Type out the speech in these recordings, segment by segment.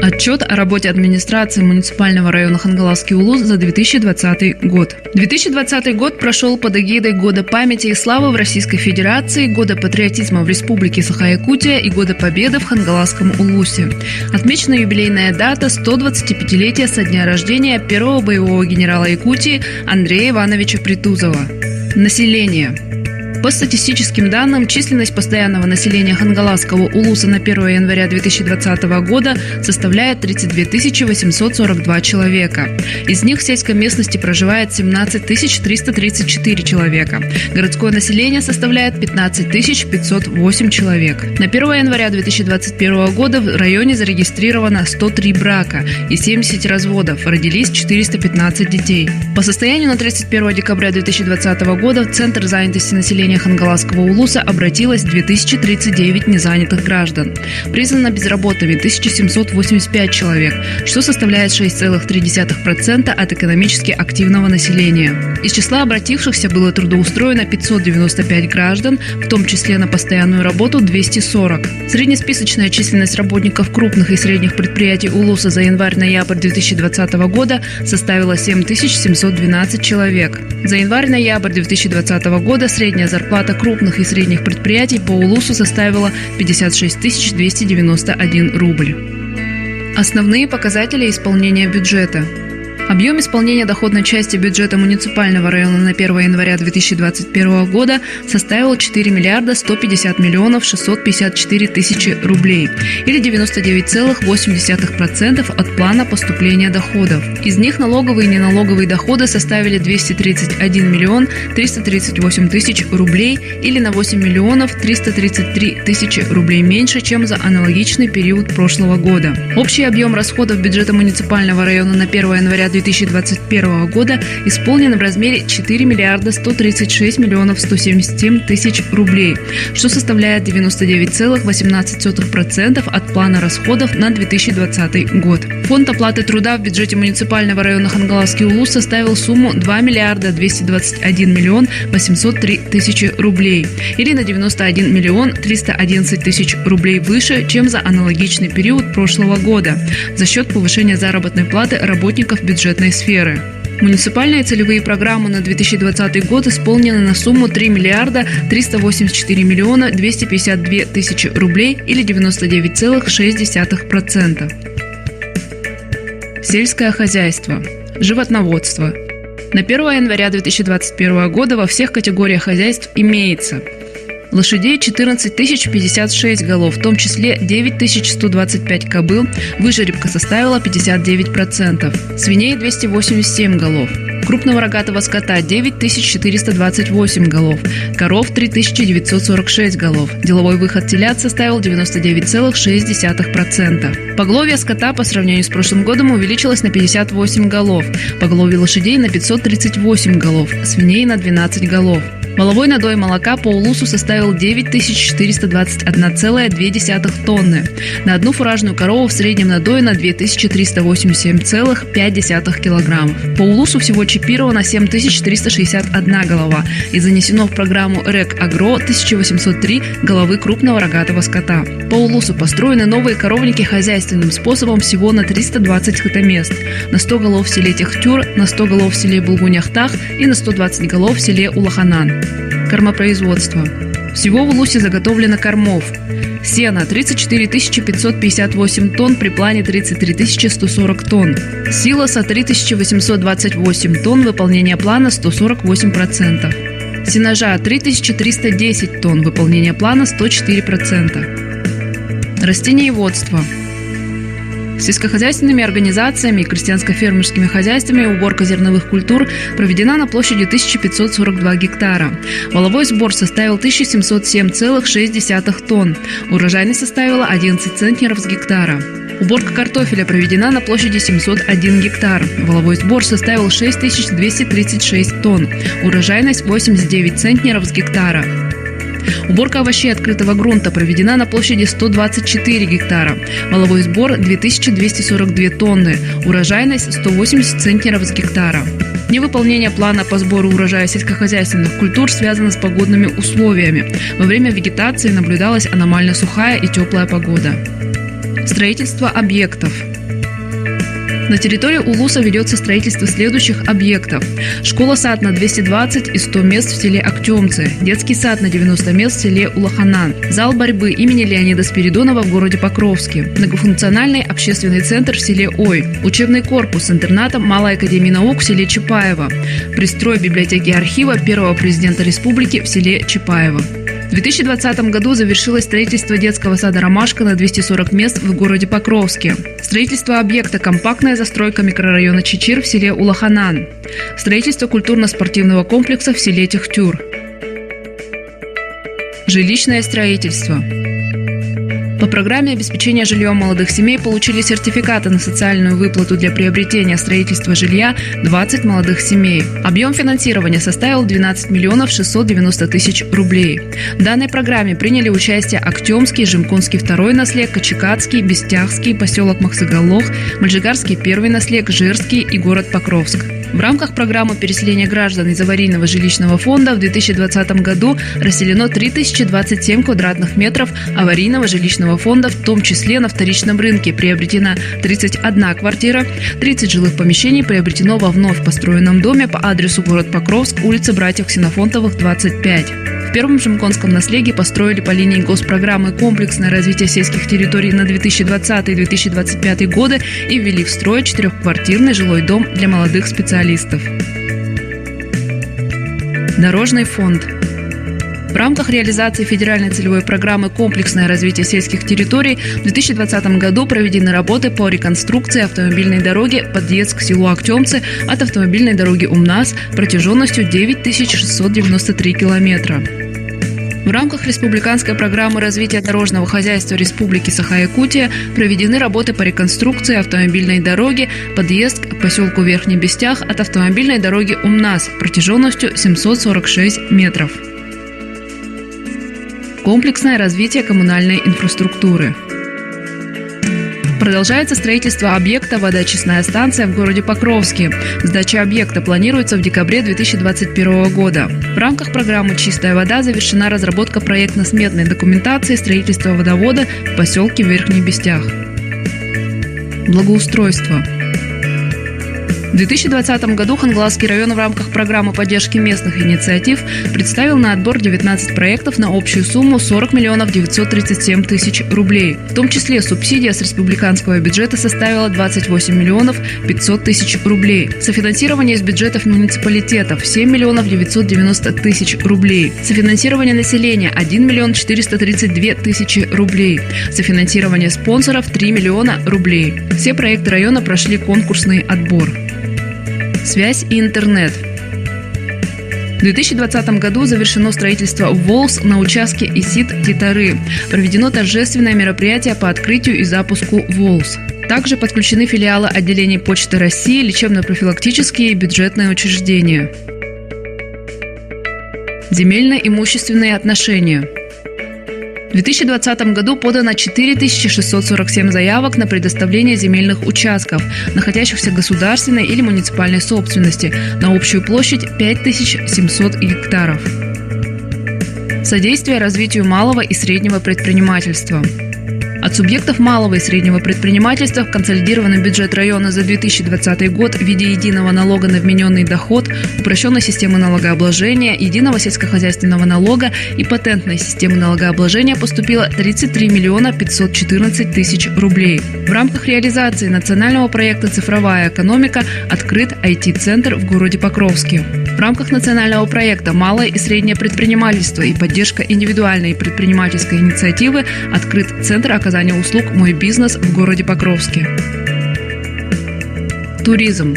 Отчет о работе администрации муниципального района Хангаласский-Улус за 2020 год. 2020 год прошел под эгидой Года памяти и славы в Российской Федерации, Года патриотизма в Республике Саха-Якутия и Года победы в Хангаласском Улусе. Отмечена юбилейная дата 125-летия со дня рождения первого боевого генерала Якутии Андрея Ивановича Притузова. Население. По статистическим данным, численность постоянного населения Хангаласского Улуса на 1 января 2020 года составляет 32 842 человека. Из них в сельской местности проживает 17 334 человека. Городское население составляет 15 508 человек. На 1 января 2021 года в районе зарегистрировано 103 брака и 70 разводов. Родились 415 детей. По состоянию на 31 декабря 2020 года в Центр занятости населения Хангаласского Улуса обратилось 2039 незанятых граждан. Признано безработными 1785 человек, что составляет 6,3% от экономически активного населения. Из числа обратившихся было трудоустроено 595 граждан, в том числе на постоянную работу 240. Среднесписочная численность работников крупных и средних предприятий Улуса за январь-ноябрь 2020 года составила 7712 человек. За январь-ноябрь 2020 года средняя зарплата крупных и средних предприятий по Улусу составила 56 291 рубль. Основные показатели исполнения бюджета. Объем исполнения доходной части бюджета муниципального района на 1 января 2021 года составил 4 миллиарда 150 миллионов 654 тысячи рублей, или 99,8% от плана поступления доходов. Из них налоговые и неналоговые доходы составили 231 миллион 338 тысяч рублей, или на 8 миллионов 333 тысячи рублей меньше, чем за аналогичный период прошлого года. Общий объем расходов бюджета муниципального района на 1 января 2021 года исполнен в размере 4 миллиарда 136 миллионов 177 тысяч рублей, что составляет 99,18% от плана расходов на 2020 год. Фонд оплаты труда в бюджете муниципального района Хангаласский Улус составил сумму 2 миллиарда 221 миллион 803 тысячи рублей, или на 91 миллион 311 тысяч рублей выше, чем за аналогичный период прошлого года, за счет повышения заработной платы работников бюджетной сферы. Муниципальные целевые программы на 2020 год исполнены на сумму 3 миллиарда 384 миллиона 252 тысячи рублей, или 99,6%. Сельское хозяйство. Животноводство. На 1 января 2021 года во всех категориях хозяйств имеется: лошадей 14 056 голов, в том числе 9 125 кобыл, выжеребка составила 59%, свиней 287 голов, крупного рогатого скота 9 428 голов, коров 3946 голов, деловой выход телят составил 99,6%. Поголовье скота по сравнению с прошлым годом увеличилось на 58 голов, поголовье лошадей на 538 голов, свиней на 12 голов. Валовой надой молока по Улусу составил 9421,2 тонны. На одну фуражную корову в среднем надой на 2387,5 килограммов. По Улусу всего чипировано 7361 голова и занесено в программу РЭК-Агро 1803 головы крупного рогатого скота. По Улусу построены новые коровники хозяйственным способом всего на 320 скотомест, на 100 голов в селе Техтюр, на 100 голов в селе Булгуняхтах и на 120 голов в селе Улаханан. Кормопроизводство. Всего в Улусе заготовлено кормов: сена 34 558 тонн при плане 33 140 тонн, силоса 3828 тонн, выполнение плана 148%, сенажа 3310 тонн, выполнение плана 104%. Растениеводство. Сельскохозяйственными организациями и крестьянско-фермерскими хозяйствами уборка зерновых культур проведена на площади 1542 гектара. Валовой сбор составил 1707,6 тонн. Урожайность составила 11 центнеров с гектара. Уборка картофеля проведена на площади 701 гектар. Валовой сбор составил 6236 тонн. Урожайность 89 центнеров с гектара. Уборка овощей открытого грунта проведена на площади 124 гектара. Валовой сбор 2242 тонны. Урожайность 180 центнеров с гектара. Невыполнение плана по сбору урожая сельскохозяйственных культур связано с погодными условиями. Во время вегетации наблюдалась аномально сухая и теплая погода. Строительство объектов. На территории Улуса ведется строительство следующих объектов. Школа-сад на 220 и 100 мест в селе Актемцы, детский сад на 90 мест в селе Улаханан, зал борьбы имени Леонида Спиридонова в городе Покровске, многофункциональный общественный центр в селе Ой, учебный корпус с интернатом Малой академии наук в селе Чапаево, пристрой библиотеки архива первого президента республики в селе Чапаево. В 2020 году завершилось строительство детского сада «Ромашка» на 240 мест в городе Покровске. Строительство объекта «Компактная застройка микрорайона Чичир» в селе Улаханан. Строительство культурно-спортивного комплекса в селе Техтюр. Жилищное строительство. По программе обеспечения жильем молодых семей получили сертификаты на социальную выплату для приобретения строительства жилья 20 молодых семей. Объем финансирования составил 12 миллионов 690 тысяч рублей. В данной программе приняли участие Актемский, Жимкунский второй наслег, Кочекатский, Бестяхский, поселок Махсыгаллох, Мальжигарский первый наслег, Жирский и город Покровск. В рамках программы переселения граждан из аварийного жилищного фонда в 2020 году расселено 3027 квадратных метров аварийного жилищного фонда, в том числе на вторичном рынке приобретена 31 квартира, 30 жилых помещений приобретено во вновь построенном доме по адресу город Покровск, улица Братьев Ксенофонтовых, 25. В первом Жимконском наследии построили по линии госпрограммы комплексное развитие сельских территорий на 2020-2025 годы и ввели в строй 4-квартирный жилой дом для молодых специалистов. Дорожный фонд. В рамках реализации федеральной целевой программы «Комплексное развитие сельских территорий» в 2020 году проведены работы по реконструкции автомобильной дороги подъезд к селу Актемцы от автомобильной дороги УМНАС протяженностью 9693 километра. В рамках республиканской программы развития дорожного хозяйства Республики Саха-Якутия проведены работы по реконструкции автомобильной дороги подъезд к поселку Верхний Бестях от автомобильной дороги УМНАС протяженностью 746 метров. Комплексное развитие коммунальной инфраструктуры. Продолжается строительство объекта «Водоочистная станция» в городе Покровске. Сдача объекта планируется в декабре 2021 года. В рамках программы «Чистая вода» завершена разработка проектно-сметной документации строительства водовода в поселке Верхний Бестях. Благоустройство. В 2020 году Хангаласский район в рамках программы поддержки местных инициатив представил на отбор 19 проектов на общую сумму 40 миллионов 937 тысяч рублей. В том числе субсидия с республиканского бюджета составила 28 миллионов 500 тысяч рублей. Софинансирование из бюджетов муниципалитетов 7 миллионов 990 тысяч рублей. Софинансирование населения 1 миллион 432 тысячи рублей. Софинансирование спонсоров 3 миллиона рублей. Все проекты района прошли конкурсный отбор. Связь и интернет. В 2020 году завершено строительство ВОЛС на участке Исид-Титары. Проведено торжественное мероприятие по открытию и запуску ВОЛС. Также подключены филиалы отделений Почты России, лечебно-профилактические и бюджетные учреждения. Земельно-имущественные отношения. В 2020 году подано 4647 заявок на предоставление земельных участков, находящихся в государственной или муниципальной собственности, на общую площадь 5700 гектаров. Содействие развитию малого и среднего предпринимательства. От субъектов малого и среднего предпринимательства в консолидированный бюджет района за 2020 год в виде единого налога на вмененный доход, упрощенной системы налогообложения, единого сельскохозяйственного налога и патентной системы налогообложения поступило 33 миллиона 514 тысяч рублей. В рамках реализации национального проекта «Цифровая экономика» открыт IT-центр в городе Покровске. В рамках национального проекта «Малое и среднее предпринимательство» и поддержка индивидуальной предпринимательской инициативы открыт Центр оказания услуг «Мой бизнес» в городе Покровске. Туризм.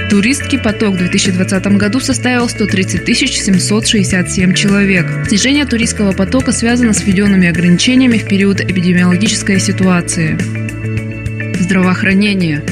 Туристский поток в 2020 году составил 130 767 человек. Снижение туристского потока связано с введенными ограничениями в период эпидемиологической ситуации. Здравоохранение.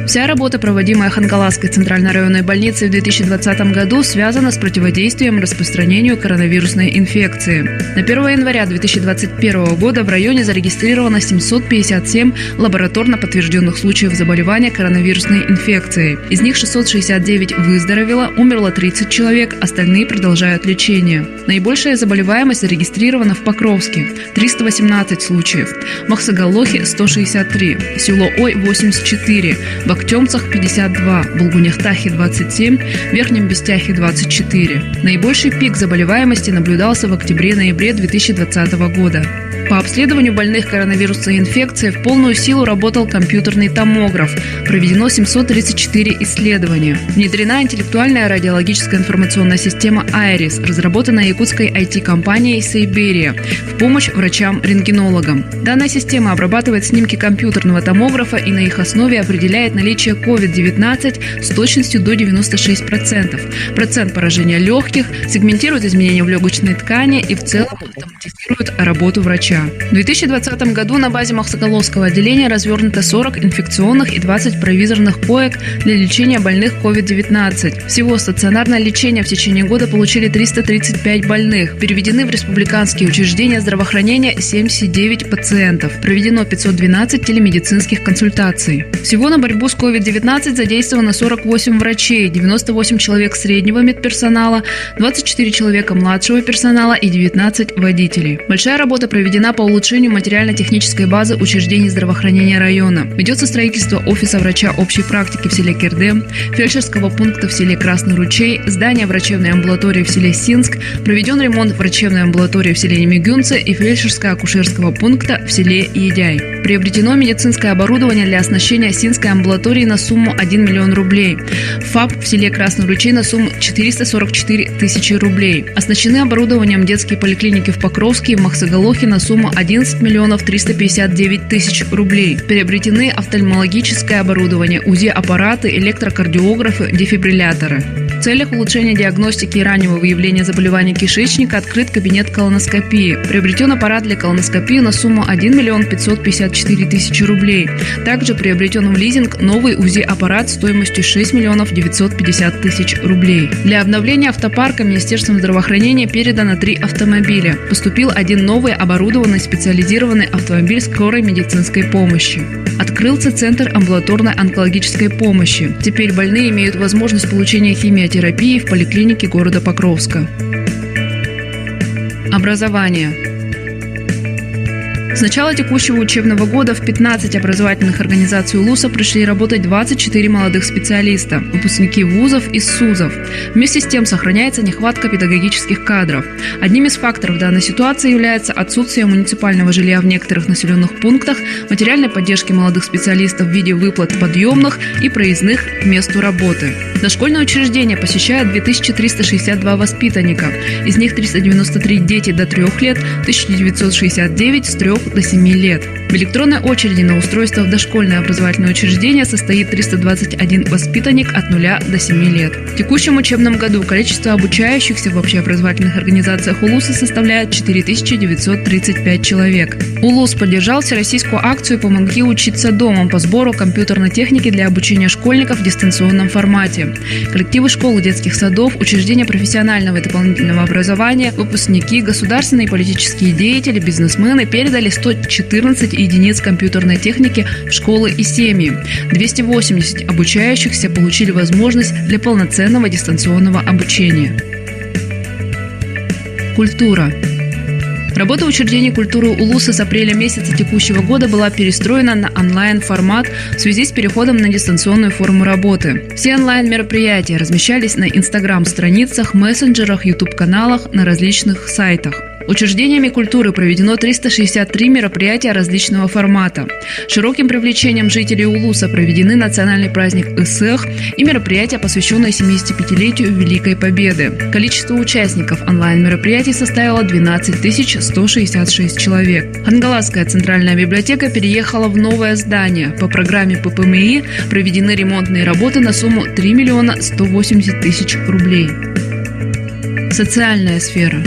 Вся работа, проводимая Хангаласской центральной районной больницей в 2020 году, связана с противодействием распространению коронавирусной инфекции. На 1 января 2021 года в районе зарегистрировано 757 лабораторно подтвержденных случаев заболевания коронавирусной инфекцией. Из них 669 выздоровело, умерло 30 человек, остальные продолжают лечение. Наибольшая заболеваемость зарегистрирована в Покровске – 318 случаев, в Махсагалохе – 163, село Ой – 84, в Актемцах – 52, в Булгуняхтахе – 27, в Верхнем Бестяхе – 24. Наибольший пик заболеваемости наблюдался в октябре-ноябре 2020 года. По обследованию больных коронавирусной инфекцией в полную силу работал компьютерный томограф. Проведено 734 исследования. Внедрена интеллектуальная радиологическая информационная система «Айрис», разработанная якутской IT-компанией «Сейберия» в помощь врачам-рентгенологам. Данная система обрабатывает снимки компьютерного томографа и на их основе определяет наличие COVID-19 с точностью до 96%, процент поражения легких, сегментирует изменения в легочной ткани и в целом автоматизирует работу врача. В 2020 году на базе Махсагаловского отделения развернуто 40 инфекционных и 20 провизорных коек для лечения больных COVID-19. Всего стационарное лечение в течение года получили 335 больных. Переведены в республиканские учреждения здравоохранения 79 пациентов. Проведено 512 телемедицинских консультаций. Всего на борьбу с COVID-19 задействовано 48 врачей, 98 человек среднего медперсонала, 24 человека младшего персонала и 19 водителей. Большая работа проведена по улучшению материально-технической базы учреждений здравоохранения района. Ведется строительство офиса врача общей практики в селе Кердем, фельдшерского пункта в селе Красный Ручей, здания врачебной амбулатории в селе Синск, проведен ремонт врачебной амбулатории в селе Немигюнце и фельдшерско-акушерского пункта в селе Едяй. Приобретено медицинское оборудование для оснащения Синской амбулатории на сумму 1 миллион рублей. ФАП в селе Красный Ручей на сумму 444 тысячи рублей. Оснащены оборудованием детские поликлиники в Покровске и в Махсагалохе на сумму 11 миллионов 359 тысяч рублей. Приобретены офтальмологическое оборудование, УЗИ-аппараты, электрокардиографы, дефибрилляторы. В целях улучшения диагностики и раннего выявления заболеваний кишечника открыт кабинет колоноскопии. Приобретен аппарат для колоноскопии на сумму 1 миллион 554 тысячи рублей. Также приобретен в лизинг новый УЗИ-аппарат стоимостью 6 миллионов 950 тысяч рублей. Для обновления автопарка Министерством здравоохранения передано 3 автомобиля. Поступил один новый оборудованный специализированный автомобиль скорой медицинской помощи. Открылся Центр амбулаторной онкологической помощи. Теперь больные имеют возможность получения химиотерапии в поликлинике города Покровска. Образование. С начала текущего учебного года в 15 образовательных организаций УЛУСа пришли работать 24 молодых специалиста, выпускники вузов и СУЗов. Вместе с тем сохраняется нехватка педагогических кадров. Одним из факторов данной ситуации является отсутствие муниципального жилья в некоторых населенных пунктах, материальной поддержки молодых специалистов в виде выплат подъемных и проездных к месту работы. Дошкольное учреждение посещает 2362 воспитанника, из них 393 дети до 3 лет, 1969 с 3 до 7 лет. В электронной очереди на устройство в дошкольное образовательное учреждение состоит 321 воспитанник от 0 до 7 лет. В текущем учебном году количество обучающихся в общеобразовательных организациях УЛУСа составляет 4935 человек. УЛУС поддержал всероссийскую акцию «Помоги учиться дома» по сбору компьютерной техники для обучения школьников в дистанционном формате. Коллективы школ и детских садов, учреждения профессионального и дополнительного образования, выпускники, государственные и политические деятели, бизнесмены передали 114 единиц компьютерной техники в школы и семьи. 280 обучающихся получили возможность для полноценного дистанционного обучения. Культура. Работа учреждений культуры УЛУСа с апреля месяца текущего года была перестроена на онлайн-формат в связи с переходом на дистанционную форму работы. Все онлайн-мероприятия размещались на Инстаграм-страницах, мессенджерах, YouTube-каналах, на различных сайтах. Учреждениями культуры проведено 363 мероприятия различного формата. Широким привлечением жителей УЛУСа проведены национальный праздник Исэх и мероприятия, посвященные 75-летию Великой Победы. Количество участников онлайн-мероприятий составило 12 166 человек. Хангаласская центральная библиотека переехала в новое здание. По программе ППМИ проведены ремонтные работы на сумму 3 миллиона 180 тысяч рублей. Социальная сфера.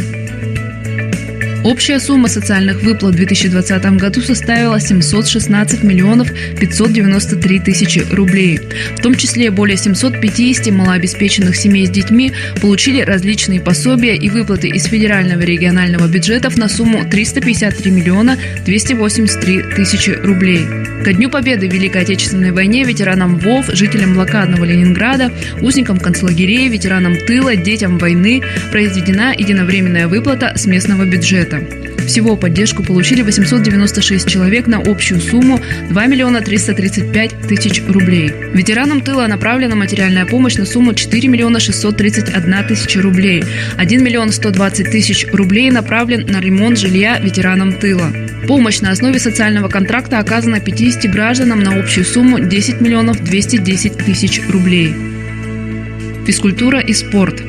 Общая сумма социальных выплат в 2020 году составила 716 миллионов 593 тысячи рублей. В том числе более 750 малообеспеченных семей с детьми получили различные пособия и выплаты из федерального и регионального бюджетов на сумму 353 миллиона 283 тысячи рублей. Ко Дню Победы в Великой Отечественной войне ветеранам ВОВ, жителям блокадного Ленинграда, узникам концлагерей, ветеранам тыла, детям войны произведена единовременная выплата с местного бюджета. Всего поддержку получили 896 человек на общую сумму 2 миллиона 335 тысяч рублей. Ветеранам тыла направлена материальная помощь на сумму 4 миллиона 631 тысяча рублей. 1 миллион 120 тысяч рублей направлен на ремонт жилья ветеранам тыла. Помощь на основе социального контракта оказана 50 гражданам на общую сумму 10 миллионов 210 тысяч рублей. Физкультура и спорт.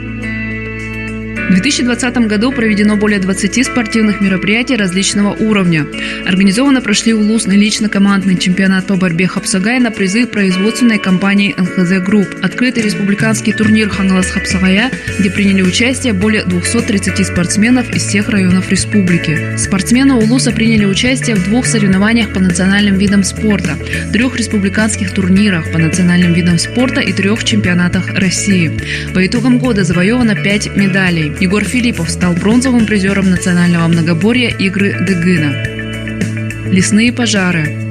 В 2020 году проведено более 20 спортивных мероприятий различного уровня. Организованно прошли улусный лично-командный чемпионат по борьбе Хапсагай на призы производственной компании НХЗ Групп, открытый республиканский турнир Хангалас Хапсагая, где приняли участие более 230 спортсменов из всех районов республики. Спортсмены улуса приняли участие в 2 соревнованиях по национальным видам спорта, 3 республиканских турнирах по национальным видам спорта и 3 чемпионатах России. По итогам года завоевано 5 медалей. Егор Филиппов стал бронзовым призером национального многоборья «Игры Дыгына». Лесные пожары.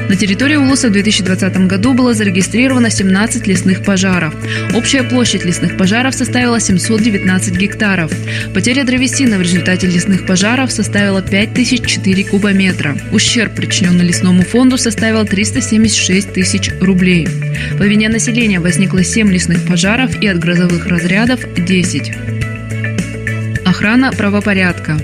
На территории улуса в 2020 году было зарегистрировано 17 лесных пожаров. Общая площадь лесных пожаров составила 719 гектаров. Потеря древесины в результате лесных пожаров составила 5004 кубометра. Ущерб, причиненный лесному фонду, составил 376 тысяч рублей. По вине населения возникло 7 лесных пожаров и от грозовых разрядов 10. Охрана правопорядка.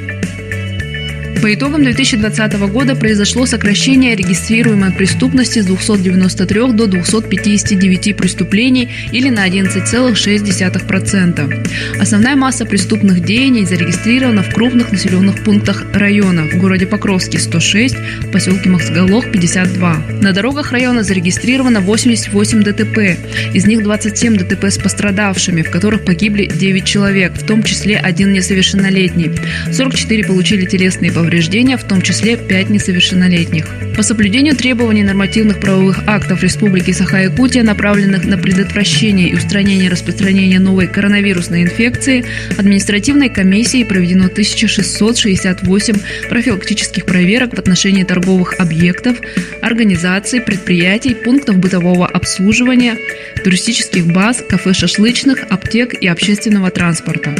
По итогам 2020 года произошло сокращение регистрируемой преступности с 293 до 259 преступлений или на 11,6%. Основная масса преступных деяний зарегистрирована в крупных населенных пунктах района. В городе Покровске – 106, в поселке Махсгалох – 52. На дорогах района зарегистрировано 88 ДТП. Из них 27 ДТП с пострадавшими, в которых погибли 9 человек, в том числе 1 несовершеннолетний. 44 получили телесные повреждения, в том числе 5 несовершеннолетних. По соблюдению требований нормативных правовых актов Республики Саха-Якутия, направленных на предотвращение и устранение распространения новой коронавирусной инфекции, административной комиссией проведено 1668 профилактических проверок в отношении торговых объектов, организаций, предприятий, пунктов бытового обслуживания, туристических баз, кафе-шашлычных, аптек и общественного транспорта.